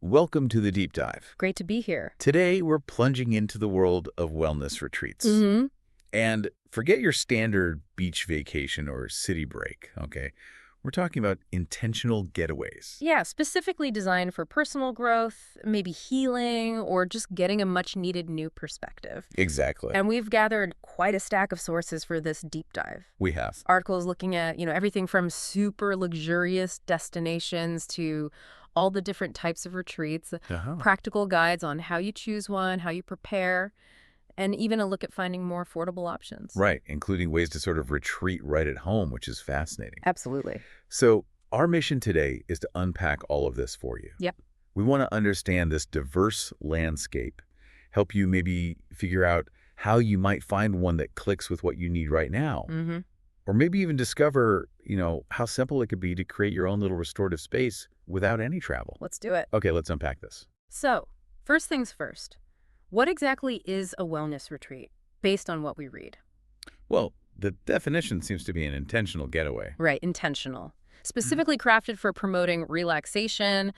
Welcome to the Deep Dive. Great to be here. Today, we're plunging into the world of wellness retreats. And forget your standard beach vacation or city break, okay? We're talking about intentional getaways. Yeah, specifically designed for personal growth, maybe healing, or just getting a much-needed new perspective. Exactly. And we've gathered quite a stack of sources for this deep dive. We have. Articles looking at, everything from super luxurious destinations to all the different types of retreats, practical guides on how you choose one, how you prepare, and even a look at finding more affordable options. Right, including ways to sort of retreat right at home, which is fascinating. Absolutely. So our mission today is to unpack all of this for you. Yep. We want to understand this diverse landscape, help you maybe figure out how you might find one that clicks with what you need right now. Or maybe even discover, how simple it could be to create your own little restorative space without any travel. Let's do it. Okay, let's unpack this. So, first things first. What exactly is a wellness retreat, based on what we read? Well, the definition seems to be an intentional getaway. Right, intentional. Specifically crafted for promoting relaxation,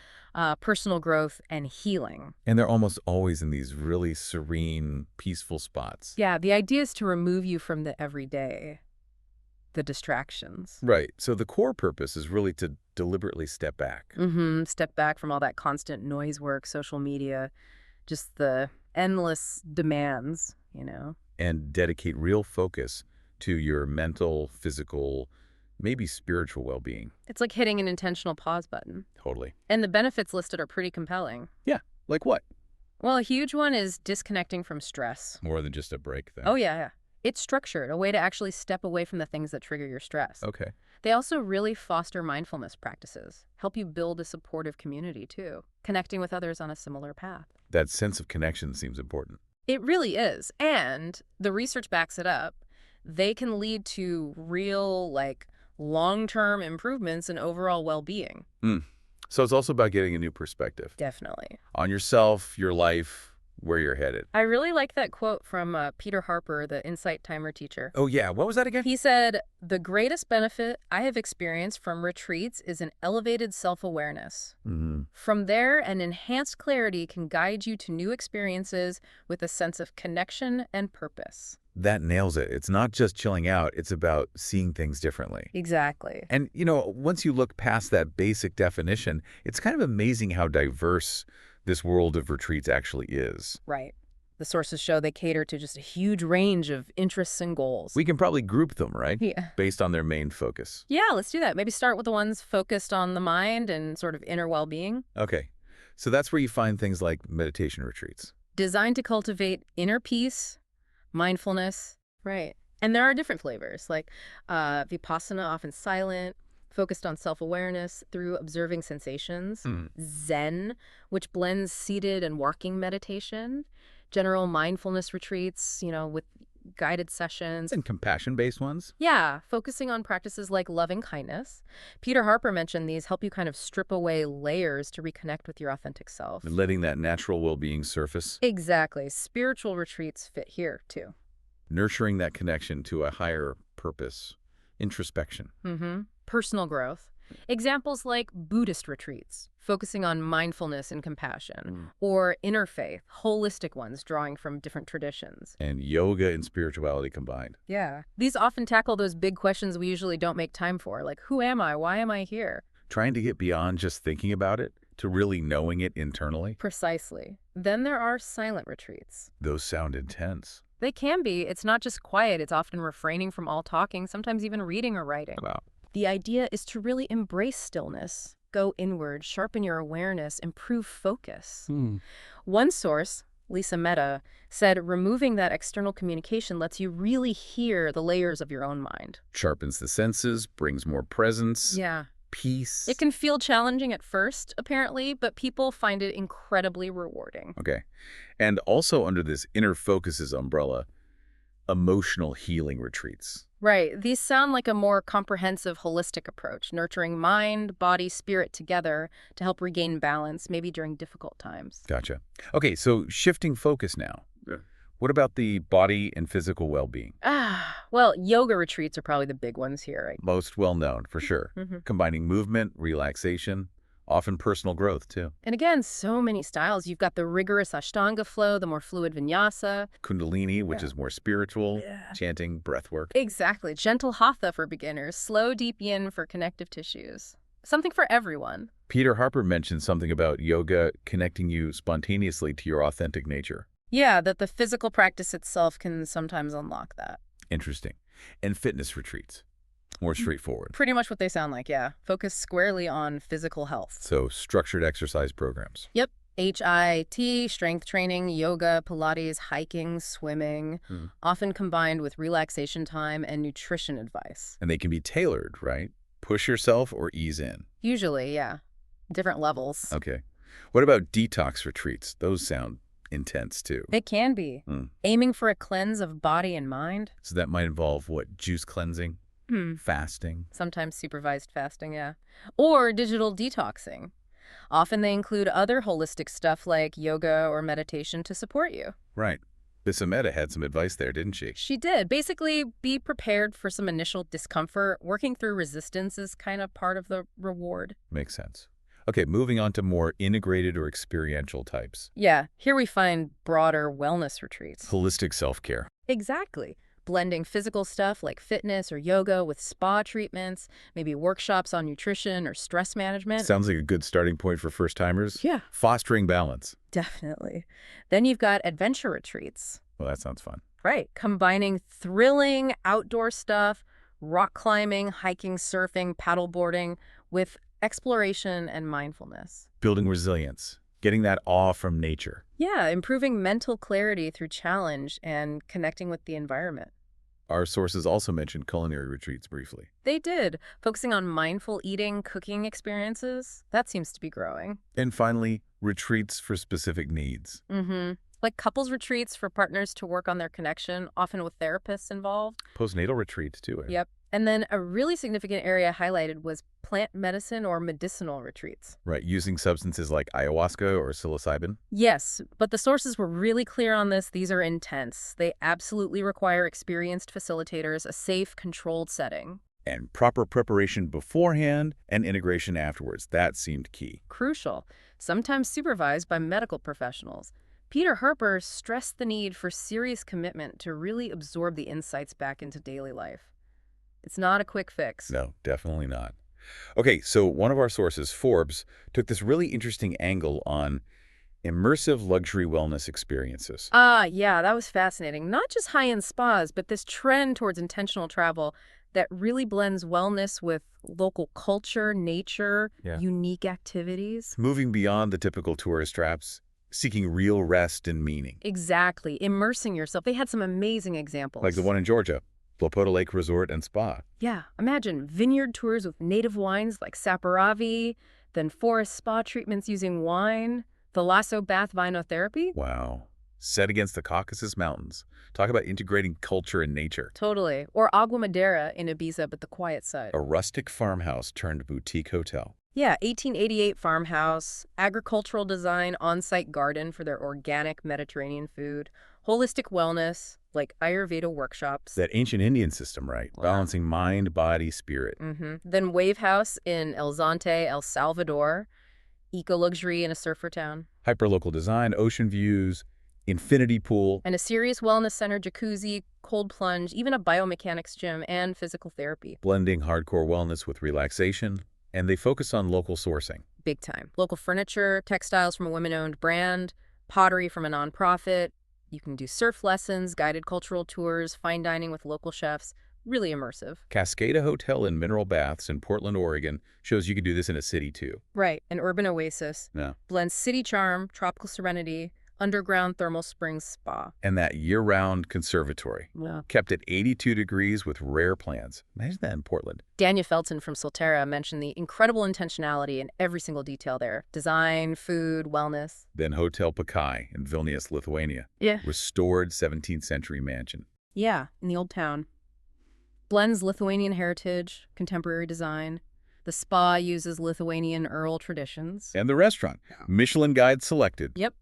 personal growth, and healing. And they're almost always in these really serene, peaceful spots. Yeah, the idea is to remove you from the everyday, the distractions. Right. So the core purpose is really to deliberately step back. Step back from all that constant noise work, social media, just the endless demands, And dedicate real focus to your mental, physical, maybe spiritual well-being. It's like hitting an intentional pause button. Totally. And the benefits listed are pretty compelling. Yeah. Like what? Well, a huge one is disconnecting from stress. More than just a break, then. Oh, yeah. It's structured, a way to actually step away from the things that trigger your stress. Okay. They also really foster mindfulness practices, help you build a supportive community, too, connecting with others on a similar path. That sense of connection seems important. It really is. And the research backs it up. They can lead to real, long-term improvements in overall well-being. So it's also about getting a new perspective. Definitely. On yourself, your life, where you're headed. I really like that quote from Peter Harper, the Insight Timer teacher. Oh, yeah. What was that again? He said, "The greatest benefit I have experienced from retreats is an elevated self-awareness. From there, an enhanced clarity can guide you to new experiences with a sense of connection and purpose." That nails it. It's not just chilling out. It's about seeing things differently. Exactly. And, once you look past that basic definition, it's kind of amazing how diverse this world of retreats actually is. Right. The sources show they cater to just a huge range of interests and goals. We can probably group them, right? Yeah. Based on their main focus. Yeah, let's do that. Maybe start with the ones focused on the mind and sort of inner well-being. Okay. So that's where you find things like meditation retreats. Designed to cultivate inner peace, mindfulness. Right. And there are different flavors, like Vipassana, often silent, focused on self-awareness through observing sensations. Zen, which blends seated and walking meditation. General mindfulness retreats, with guided sessions. And compassion-based ones. Yeah, focusing on practices like loving kindness. Peter Harper mentioned these help you kind of strip away layers to reconnect with your authentic self. And letting that natural well-being surface. Exactly. Spiritual retreats fit here, too. Nurturing that connection to a higher purpose. Introspection. Personal growth. Examples like Buddhist retreats, focusing on mindfulness and compassion, or interfaith, holistic ones drawing from different traditions. And yoga and spirituality combined. Yeah. These often tackle those big questions we usually don't make time for, like, who am I? Why am I here? Trying to get beyond just thinking about it to really knowing it internally. Precisely. Then there are silent retreats. Those sound intense. They can be. It's not just quiet. It's often refraining from all talking, sometimes even reading or writing. Wow. The idea is to really embrace stillness, go inward, sharpen your awareness, improve focus. One source, Lisa Mehta, said removing that external communication lets you really hear the layers of your own mind. Sharpens the senses, brings more presence. Yeah. Peace. It can feel challenging at first, apparently, but people find it incredibly rewarding. Okay. And also under this inner focuses umbrella, emotional healing retreats. Right. These sound like a more comprehensive, holistic approach, nurturing mind, body, spirit together to help regain balance, maybe during difficult times. Gotcha. Okay, so shifting focus now. Yeah. What about the body and physical well-being? Well, yoga retreats are probably the big ones here. Most well-known, for sure. Combining movement, relaxation, Often personal growth, too. And again, so many styles. You've got the rigorous Ashtanga flow, the more fluid vinyasa. Kundalini, which is more spiritual, Yeah. chanting, breath work. Exactly. Gentle hatha for beginners, slow deep yin for connective tissues. Something for everyone. Peter Harper mentioned something about yoga connecting you spontaneously to your authentic nature. Yeah, that the physical practice itself can sometimes unlock that. Interesting. And fitness retreats. More straightforward. Pretty much what they sound like, yeah. Focus squarely on physical health. So structured exercise programs. Yep. HIIT, strength training, yoga, Pilates, hiking, swimming, often combined with relaxation time and nutrition advice. And they can be tailored, right? Push yourself or ease in. Usually, yeah. Different levels. Okay. What about detox retreats? Those sound intense, too. It can be. Aiming for a cleanse of body and mind. So that might involve, what, juice cleansing? Fasting? Sometimes supervised fasting, yeah. Or digital detoxing. Often they include other holistic stuff like yoga or meditation to support you. Right. Bissameta had some advice there, didn't she? She did. Basically, be prepared for some initial discomfort. Working through resistance is kind of part of the reward. Makes sense. Okay, moving on to more integrated or experiential types. Yeah, here we find broader wellness retreats. Holistic self-care. Exactly. Blending physical stuff like fitness or yoga with spa treatments, maybe workshops on nutrition or stress management. Sounds like a good starting point for first-timers. Yeah. Fostering balance. Definitely. Then you've got adventure retreats. Well, that sounds fun. Right. Combining thrilling outdoor stuff, rock climbing, hiking, surfing, paddleboarding with exploration and mindfulness. Building resilience. Getting that awe from nature. Yeah, improving mental clarity through challenge and connecting with the environment. Our sources also mentioned culinary retreats briefly. They did, focusing on mindful eating, cooking experiences. That seems to be growing. And finally, retreats for specific needs. Like couples retreats for partners to work on their connection, often with therapists involved. Postnatal retreats, too. Yep. And then a really significant area highlighted was plant medicine or medicinal retreats. Right, using substances like ayahuasca or psilocybin. Yes, but the sources were really clear on this. These are intense. They absolutely require experienced facilitators, a safe, controlled setting. And proper preparation beforehand and integration afterwards. That seemed key. Crucial, sometimes supervised by medical professionals. Peter Harper stressed the need for serious commitment to really absorb the insights back into daily life. It's not a quick fix. No, definitely not. Okay, so one of our sources, Forbes, took this really interesting angle on immersive luxury wellness experiences. Yeah, that was fascinating. Not just high-end spas, but this trend towards intentional travel that really blends wellness with local culture, nature, unique activities. Moving beyond the typical tourist traps, seeking real rest and meaning. Exactly. Immersing yourself. They had some amazing examples. Like the one in Georgia. Lopota Lake Resort and Spa. Yeah, imagine vineyard tours with native wines like Saperavi, then forest spa treatments using wine, the Lasso bath vinotherapy. Wow. Set against the Caucasus Mountains. Talk about integrating culture and nature. Totally. Or Agua Madera in Ibiza, but the quiet side. A rustic farmhouse turned boutique hotel. Yeah, 1888 farmhouse, agricultural design, on-site garden for their organic Mediterranean food, holistic wellness, like Ayurveda workshops. That ancient Indian system, right? Wow. Balancing mind, body, spirit. Then Wave House in El Zante, El Salvador, eco-luxury in a surfer town. Hyperlocal design, ocean views, infinity pool. And a serious wellness center, jacuzzi, cold plunge, even a biomechanics gym, and physical therapy. Blending hardcore wellness with relaxation. And they focus on local sourcing. Big time. Local furniture, textiles from a women-owned brand, pottery from a nonprofit. You can do surf lessons, guided cultural tours, fine dining with local chefs. Really immersive. Cascada Hotel and Mineral Baths in Portland, Oregon shows you could do this in a city, too. Right. An urban oasis. Yeah. Blends city charm, tropical serenity, underground thermal springs spa. And that year-round conservatory. Yeah. Kept at 82 degrees with rare plants. Imagine that in Portland. Daniel Felton from Solterra mentioned the incredible intentionality in every single detail there. Design, food, wellness. Then Hotel Pakai in Vilnius, Lithuania. Yeah. Restored 17th century mansion. Yeah, in the old town. Blends Lithuanian heritage, contemporary design. The spa uses Lithuanian Earl traditions. And the restaurant. Michelin Guide selected. Yep.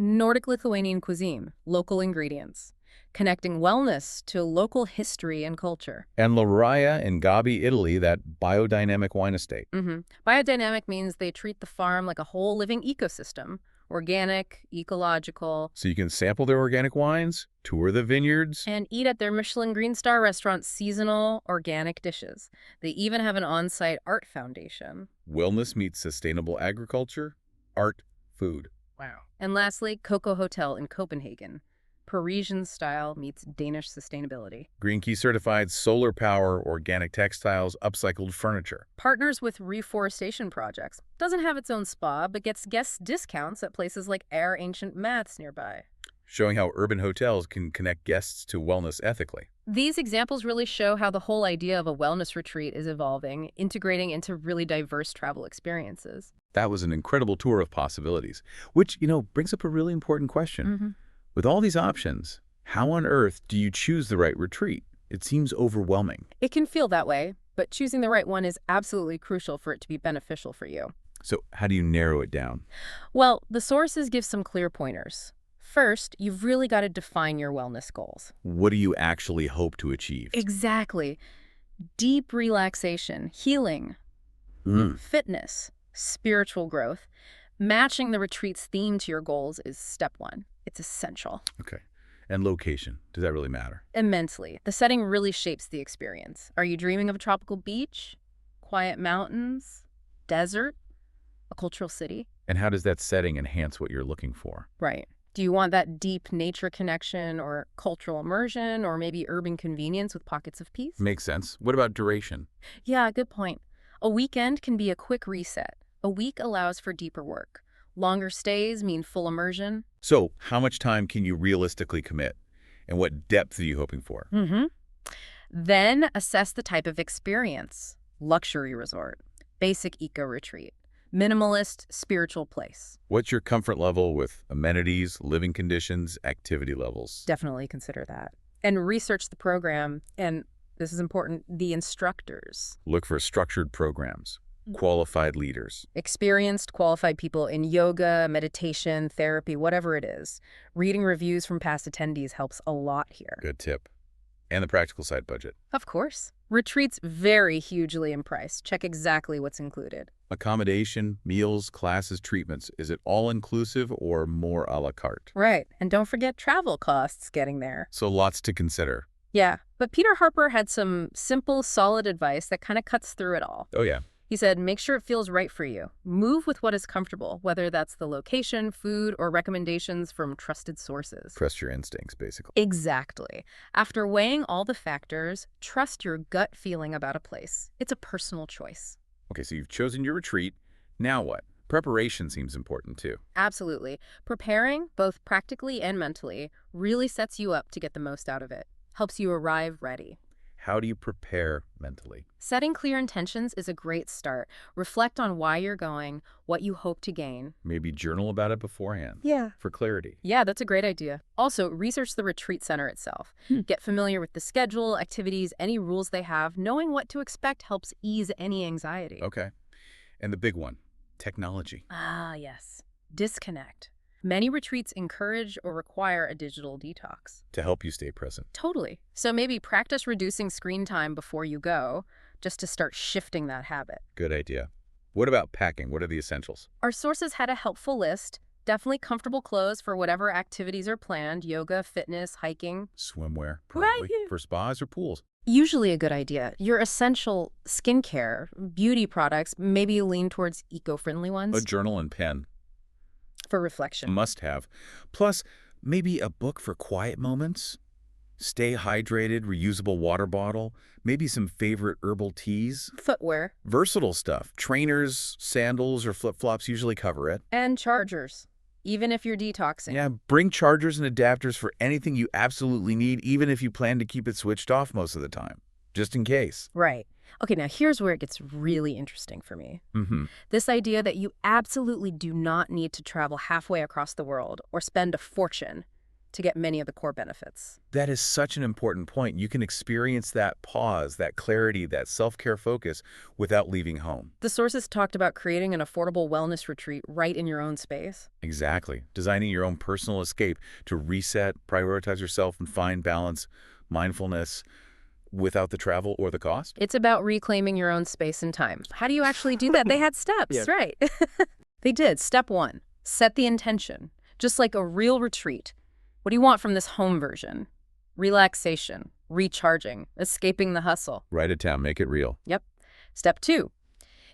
Nordic Lithuanian cuisine, local ingredients. connecting wellness to local history and culture. And Loraya in Gabi, Italy, that biodynamic wine estate. Biodynamic means they treat the farm like a whole living ecosystem, organic, ecological, So you can sample their organic wines, tour the vineyards. and eat at their Michelin Green Star restaurant's seasonal organic dishes. They even have an on-site art foundation. Wellness meets sustainable agriculture, art, food. Wow. And lastly, Coco Hotel in Copenhagen. Parisian style meets Danish sustainability. Green Key certified solar power, organic textiles, upcycled furniture. Partners with reforestation projects. Doesn't have its own spa, but gets guest discounts at places like Air Ancient Maths nearby. Showing how urban hotels can connect guests to wellness ethically. These examples really show how the whole idea of a wellness retreat is evolving, integrating into really diverse travel experiences. That was an incredible tour of possibilities, which, brings up a really important question. With all these options, how on earth do you choose the right retreat? It seems overwhelming. It can feel that way, but choosing the right one is absolutely crucial for it to be beneficial for you. So how do you narrow it down? Well, the sources give some clear pointers. First, you've really got to define your wellness goals. What do you actually hope to achieve? Exactly. Deep relaxation, healing, fitness, spiritual growth. Matching the retreat's theme to your goals is step one. It's essential. Okay. And location, does that really matter? Immensely. The setting really shapes the experience. Are you dreaming of a tropical beach, quiet mountains, desert, a cultural city? And how does that setting enhance what you're looking for? Right. Do you want that deep nature connection or cultural immersion or maybe urban convenience with pockets of peace? Makes sense. What about duration? Yeah, good point. A weekend can be a quick reset. A week allows for deeper work. Longer stays mean full immersion. So how much time can you realistically commit? And what depth are you hoping for? Then assess the type of experience. Luxury resort, basic eco-retreat, minimalist spiritual place. What's your comfort level with amenities, living conditions, activity levels? Definitely consider that. And research the program, and this is important, the instructors. Look for structured programs, qualified leaders. Experienced, qualified people in yoga, meditation, therapy, whatever it is. Reading reviews from past attendees helps a lot here. Good tip. And the practical side budget. Of course. Retreats vary hugely in price. Check exactly what's included. Accommodation, meals, classes, treatments. Is it all inclusive or more a la carte? Right. And don't forget travel costs getting there. So lots to consider. Yeah. But Peter Harper had some simple, solid advice that kind of cuts through it all. Oh, yeah. He said, make sure it feels right for you. Move with what is comfortable, whether that's the location, food, or recommendations from trusted sources. Trust your instincts, basically. Exactly. After weighing all the factors, trust your gut feeling about a place. It's a personal choice. Okay, so you've chosen your retreat. Now what? Preparation seems important, too. Absolutely. Preparing, both practically and mentally, really sets you up to get the most out of it. Helps you arrive ready. How do you prepare mentally? Setting clear intentions is a great start. Reflect on why you're going, what you hope to gain. Maybe journal about it beforehand. Yeah. For clarity. Yeah, that's a great idea. Also, research the retreat center itself. Get familiar with the schedule, activities, any rules they have. Knowing what to expect helps ease any anxiety. Okay. And the big one, technology. Ah, yes. Disconnect. Many retreats encourage or require a digital detox. To help you stay present. Totally. So maybe practice reducing screen time before you go, just to start shifting that habit. Good idea. What about packing? What are the essentials? Our sources had a helpful list. Definitely comfortable clothes for whatever activities are planned, yoga, fitness, hiking. Swimwear, probably. Right. For spas or pools. Usually a good idea. Your essential skincare, beauty products, maybe you lean towards eco-friendly ones. A journal and pen. For reflection. Must have. Plus, maybe a book for quiet moments. Stay hydrated, reusable water bottle. Maybe some favorite herbal teas. Footwear. Versatile stuff. Trainers, sandals, or flip-flops usually cover it. And chargers, even if you're detoxing. Yeah, bring chargers and adapters for anything you absolutely need, even if you plan to keep it switched off most of the time. Just in case. Right. Okay, now here's where it gets really interesting for me. This idea that you absolutely do not need to travel halfway across the world or spend a fortune. to get many of the core benefits. That is such an important point. You can experience that pause, that clarity, that self-care focus without leaving home. The sources talked about creating an affordable wellness retreat right in your own space. Exactly. Designing your own personal escape to reset, prioritize yourself, and find balance, mindfulness, without the travel or the cost. It's about reclaiming your own space and time. How do you actually do that? They had steps, Yeah. right? They did. Step 1, set the intention. Just like a real retreat. What do you want from this home version? Relaxation, recharging, escaping the hustle. Write it down, make it real. Yep. Step 2,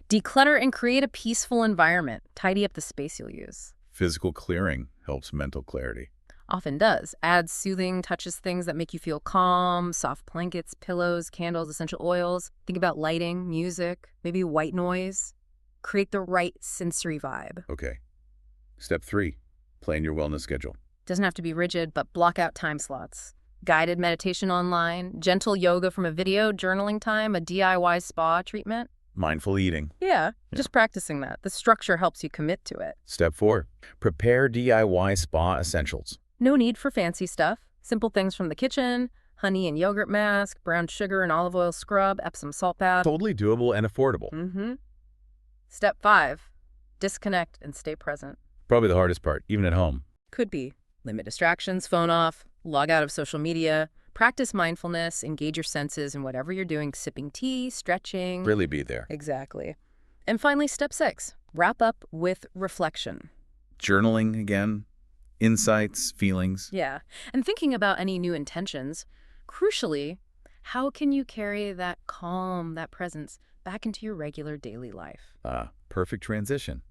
declutter and create a peaceful environment. Tidy up the space you'll use. Physical clearing helps mental clarity. Often does. Add soothing touches, things that make you feel calm, soft blankets, pillows, candles, essential oils. Think about lighting, music, maybe white noise. Create the right sensory vibe. Okay. Step 3, plan your wellness schedule. Doesn't have to be rigid, but block out time slots. Guided meditation online, gentle yoga from a video, journaling time, a DIY spa treatment. Mindful eating. Yeah, just practicing that. The structure helps you commit to it. Step 4, prepare DIY spa essentials. No need for fancy stuff. Simple things from the kitchen, honey and yogurt mask, brown sugar and olive oil scrub, Epsom salt bath. Totally doable and affordable. Step 5, disconnect and stay present. Probably the hardest part, even at home. Could be. Limit distractions, phone off, log out of social media, practice mindfulness, engage your senses in whatever you're doing, sipping tea, stretching. Really be there. Exactly. And finally, step 6, wrap up with reflection. Journaling again, insights, feelings. Yeah. And thinking about any new intentions, crucially, how can you carry that calm, that presence back into your regular daily life? Perfect transition.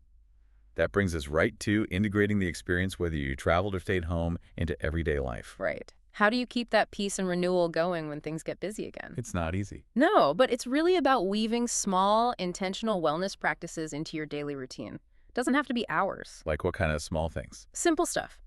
That brings us right to integrating the experience, whether you traveled or stayed home, into everyday life. Right. How do you keep that peace and renewal going when things get busy again? It's not easy. No, but it's really about weaving small, intentional wellness practices into your daily routine. It doesn't have to be hours. Like what kind of small things? Simple stuff.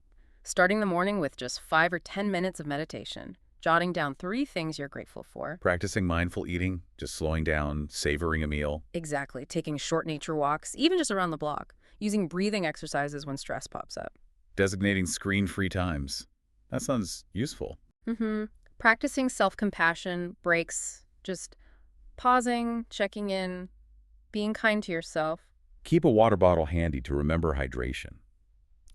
Starting the morning with just 5 or 10 minutes of meditation. Jotting down 3 things you're grateful for. Practicing mindful eating, just slowing down, savoring a meal. Exactly. Taking short nature walks, even just around the block. Using breathing exercises when stress pops up. Designating screen-free times. That sounds useful. Practicing self-compassion, breaks, just pausing, checking in, being kind to yourself. Keep a water bottle handy to remember hydration.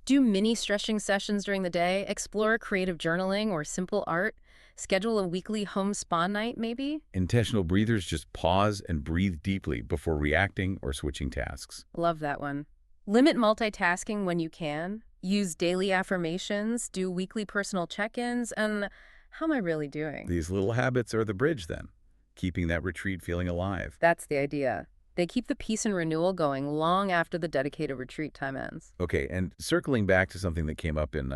Do mini stretching sessions during the day. Explore creative journaling or simple art. Schedule a weekly home spa night, maybe. Intentional breathers just pause and breathe deeply before reacting or switching tasks. Love that one. Limit multitasking when you can. Use daily affirmations. Do weekly personal check-ins. And how am I really doing? These little habits are the bridge then, keeping that retreat feeling alive. That's the idea. They keep the peace and renewal going long after the dedicated retreat time ends. Okay, and circling back to something that came up in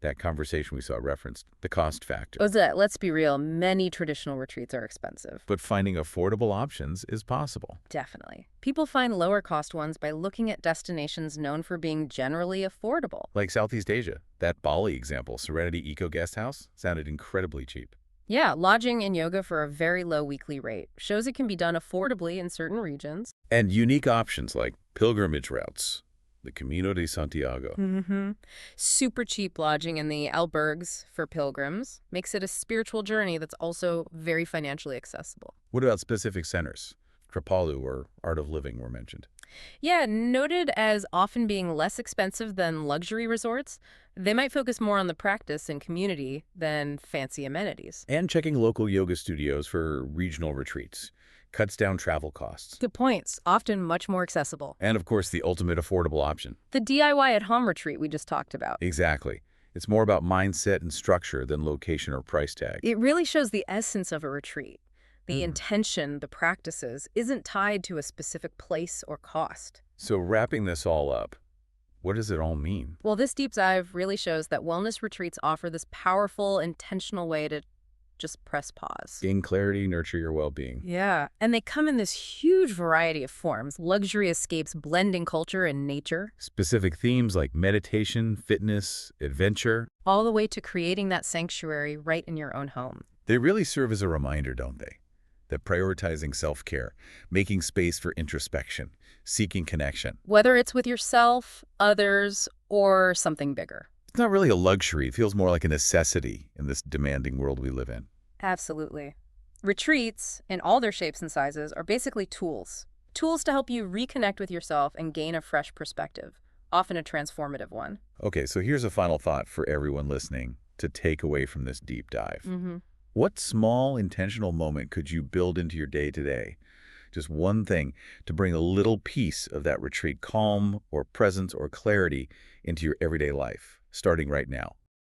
that conversation we saw referenced, the cost factor. Let's be real, many traditional retreats are expensive. But finding affordable options is possible. Definitely. People find lower cost ones by looking at destinations known for being generally affordable. Like Southeast Asia, that Bali example, Serenity Eco Guest House, sounded incredibly cheap. Yeah, lodging and yoga for a very low weekly rate shows it can be done affordably in certain regions. And unique options like pilgrimage routes, the Camino de Santiago. Super cheap lodging in the albergues for pilgrims makes it a spiritual journey that's also very financially accessible. What about specific centers? Kripalu or Art of Living were mentioned. Yeah, noted as often being less expensive than luxury resorts, they might focus more on the practice and community than fancy amenities. And checking local yoga studios for regional retreats. Cuts down travel costs. Good points, often much more accessible. And of course, the ultimate affordable option. The DIY at home retreat we just talked about. Exactly. It's more about mindset and structure than location or price tag. It really shows the essence of a retreat. The intention, the practices, isn't tied to a specific place or cost. So wrapping this all up, what does it all mean? Well, this deep dive really shows that wellness retreats offer this powerful, intentional way to just press pause. Gain clarity, nurture your well-being. Yeah, and they come in this huge variety of forms. Luxury escapes blending culture and nature. Specific themes like meditation, fitness, adventure. All the way to creating that sanctuary right in your own home. They really serve as a reminder, don't they? That prioritizing self-care, making space for introspection, seeking connection. Whether it's with yourself, others, or something bigger. It's not really a luxury. It feels more like a necessity in this demanding world we live in. Absolutely. Retreats, in all their shapes and sizes, are basically tools. Tools to help you reconnect with yourself and gain a fresh perspective, often a transformative one. Okay, so here's a final thought for everyone listening to take away from this deep dive. Mm-hmm. What small intentional moment could you build into your day today? Just one thing to bring a little piece of that retreat calm or presence or clarity into your everyday life, starting right now.